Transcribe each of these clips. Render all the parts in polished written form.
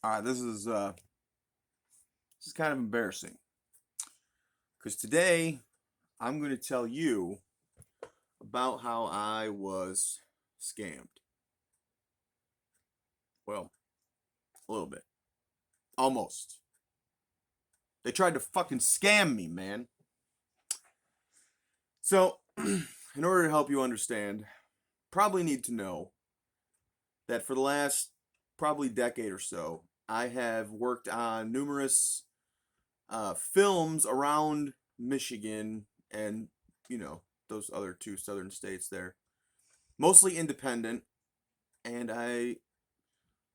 All right, this is kind of embarrassing because today I'm going to tell you about how I was scammed. Well, a little bit, almost. They tried to fucking scam me, man. So, in order to help you understand, probably need to know that for the last probably decade or so, I have worked on numerous films around Michigan and you know those other two southern states there, mostly independent, and I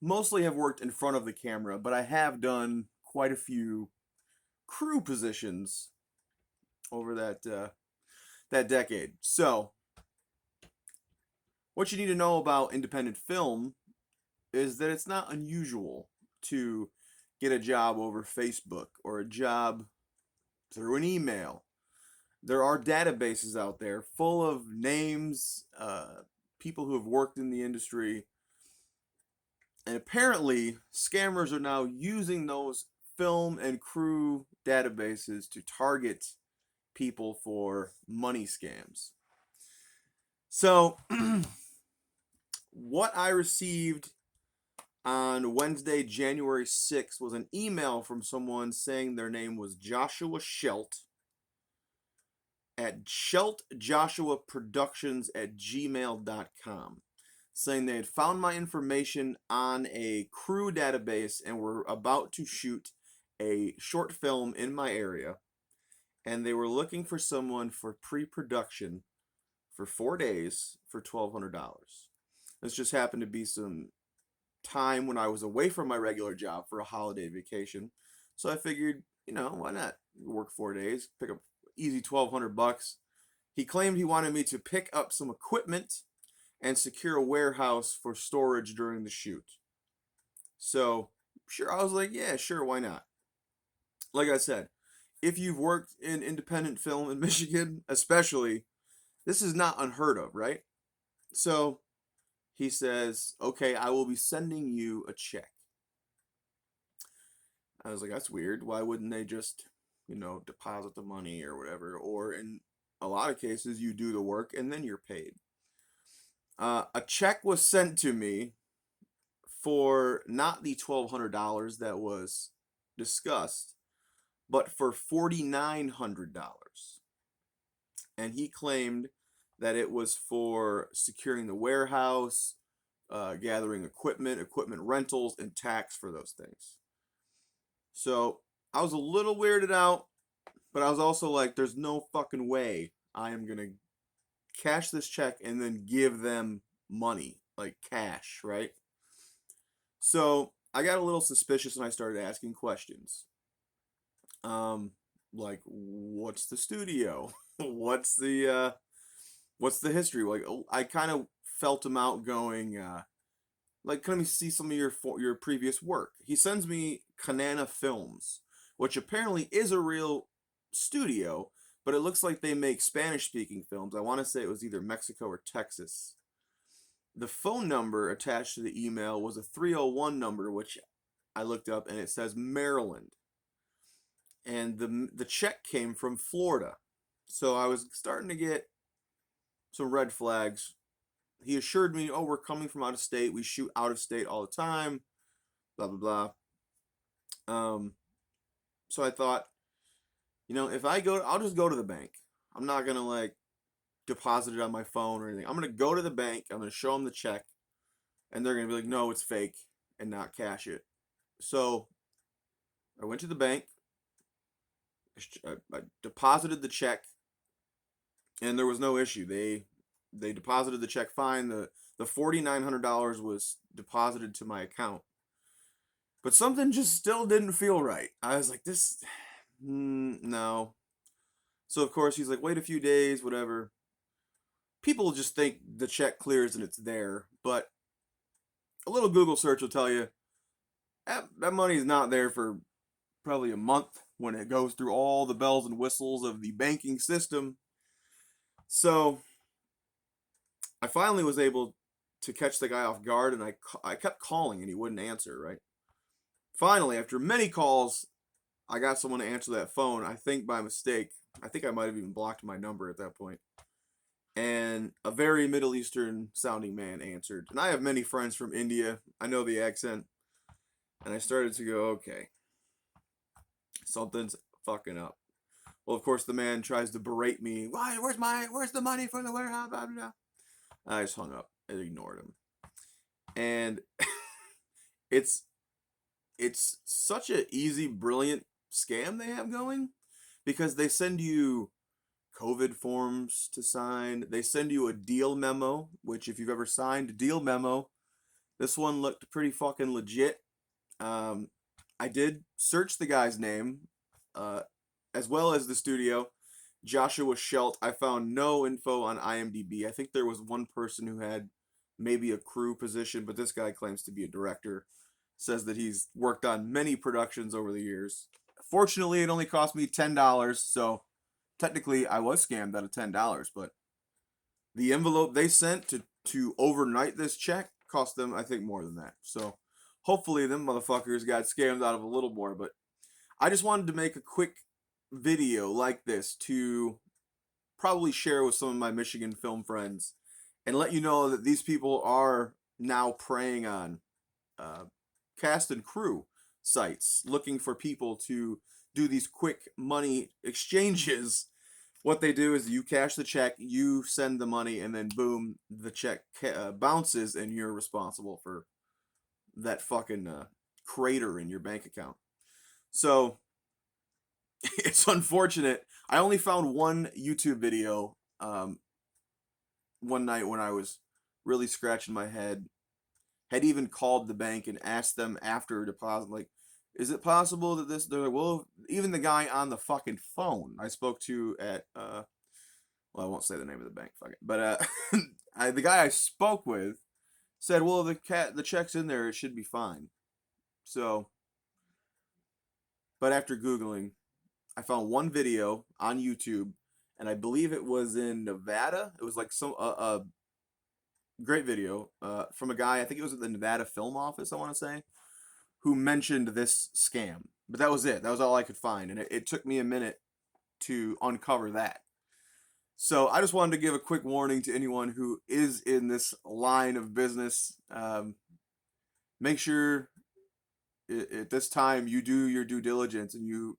mostly have worked in front of the camera, but I have done quite a few crew positions over that decade. So, what you need to know about independent film is that it's not unusual to get a job over Facebook or a job through an email. There are databases out there full of names, people who have worked in the industry. And apparently, scammers are now using those film and crew databases to target people for money scams. So, what I received on Wednesday, January 6th, was an email from someone saying their name was Joshua Schelt at ScheltJoshuaProductions at gmail.com, saying they had found my information on a crew database and were about to shoot a short film in my area, and they were looking for someone for pre-production for 4 days for $1,200. This just happened to be some time when I was away from my regular job for a holiday vacation, so I figured, why not work 4 days, pick up easy $1,200. He claimed he wanted me to pick up some equipment and secure a warehouse for storage during the shoot. So, sure, I was like, yeah, sure, why not? Like I said, if you've worked in independent film in Michigan, especially, this is not unheard of, right? So, he says, okay, I will be sending you a check. I was like, that's weird. Why wouldn't they just, deposit the money or whatever? Or in a lot of cases, you do the work and then you're paid. A check was sent to me for not the $1,200 that was discussed, but for $4,900. And he claimed that it was for securing the warehouse, gathering equipment rentals, and tax for those things. So I was a little weirded out, but I was also like, there's no fucking way I am going to cash this check and then give them money, like cash, right? So I got a little suspicious and I started asking questions. Um, like, what's the studio? What's the history? Like, I kind of felt him out, going, like, can we see some of your previous work? He sends me Kanana Films, which apparently is a real studio, but it looks like they make Spanish speaking films. I want to say it was either Mexico or Texas. The phone number attached to the email was a 301 number, which I looked up, and it says Maryland. And the check came from Florida. So I was starting to get some red flags. He assured me, "Oh, we're coming from out of state. We shoot out of state all the time." Blah blah blah. So I thought, if I go, I'll just go to the bank. I'm not gonna like deposit it on my phone or anything. I'm gonna go to the bank. I'm gonna show them the check, and they're gonna be like, "No, it's fake," and not cash it. So I went to the bank. I deposited the check, and there was no issue. They deposited the check fine. The $4,900 was deposited to my account, but something just still didn't feel right. I was like, this, no. So of course he's like, wait a few days, whatever. People just think the check clears and it's there, but a little Google search will tell you that money is not there for probably a month when it goes through all the bells and whistles of the banking system. So I finally was able to catch the guy off guard, and I kept calling and he wouldn't answer, right? finally, after many calls, I got someone to answer that phone. I think by mistake. I think I might have even blocked my number at that point. And a very Middle Eastern sounding man answered. And I have many friends from India. I know the accent. And I started to go, okay, something's fucking up. Well, of course, the man tries to berate me. Why? Where's the money for the warehouse? Blah, blah, blah. I just hung up and ignored him. And it's such a easy, brilliant scam they have going because they send you COVID forms to sign. They send you a deal memo, which if you've ever signed a deal memo, this one looked pretty fucking legit. Um, I did search the guy's name, uh, as well as the studio, Joshua Schelt. I found no info on IMDb. I think there was one person who had maybe a crew position, but this guy claims to be a director. Says that he's worked on many productions over the years. Fortunately, it only cost me $10, so technically I was scammed out of $10, but the envelope they sent to overnight this check cost them, I think, more than that. So hopefully them motherfuckers got scammed out of a little more, but I just wanted to make a quick video like this to probably share with some of my Michigan film friends and let you know that these people are now preying on uh, cast and crew sites looking for people to do these quick money exchanges. What they do is you cash the check, you send the money, and then boom, the check bounces, and you're responsible for that fucking crater in your bank account. So it's unfortunate. I only found one YouTube video one night when I was really scratching my head. Had even called the bank and asked them after deposit, like, is it possible that this? They're like, well, even the guy on the fucking phone I spoke to at, well, I won't say the name of the bank, fuck it, but the guy I spoke with said, well, the check's in there, it should be fine. So, but after googling, I found one video on YouTube, and I believe it was in Nevada. It was like some a great video from a guy. I think it was at the Nevada Film Office, I want to say, who mentioned this scam. But that was it. That was all I could find, and it took me a minute to uncover that. So I just wanted to give a quick warning to anyone who is in this line of business. Make sure at this time you do your due diligence and you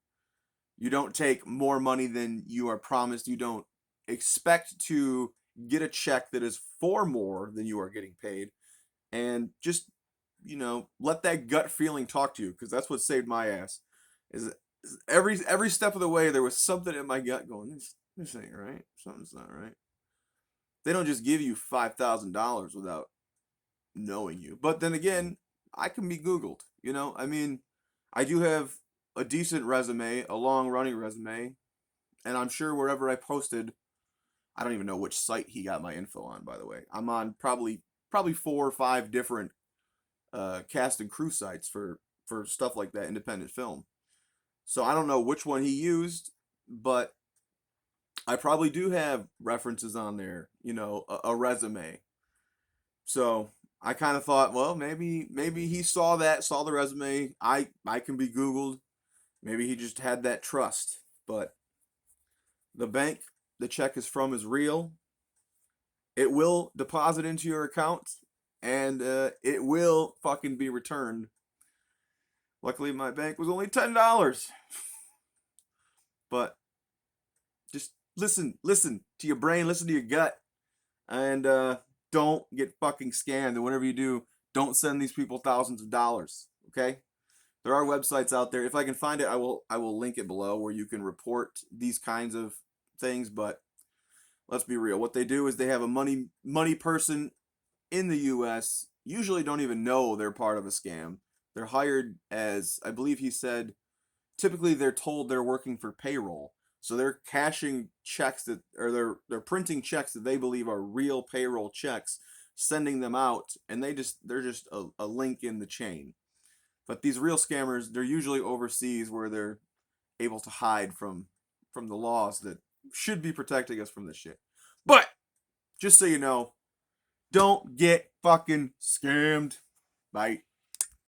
don't take more money than you are promised. You don't expect to get a check that is for more than you are getting paid. And just, let that gut feeling talk to you, because that's what saved my ass. Is every step of the way there was something in my gut going, this ain't right. Something's not right. They don't just give you $5,000 without knowing you. But then again, I can be Googled. I mean, I do have a decent resume, a long running resume, and I'm sure wherever I posted, I don't even know which site he got my info on, by the way. I'm on probably 4 or 5 different cast and crew sites for stuff like that, independent film. So I don't know which one he used, but I probably do have references on there, a resume. So I kind of thought, well, maybe he saw the resume. I can be Googled. Maybe he just had that trust. But the bank the check is from is real. It will deposit into your account, and it will fucking be returned. Luckily, my bank was only $10. But just listen to your brain, listen to your gut, and don't get fucking scammed. And whatever you do, don't send these people thousands of dollars. Okay? There are websites out there. If I can find it, I will link it below where you can report these kinds of things. But let's be real. What they do is they have a money person in the U.S. usually don't even know they're part of a scam. They're hired as, I believe he said, typically they're told they're working for payroll. So they're cashing checks or they're printing checks that they believe are real payroll checks, sending them out, and they're just a link in the chain. But these real scammers, they're usually overseas where they're able to hide from the laws that should be protecting us from this shit. But just so you know, don't get fucking scammed. Bye.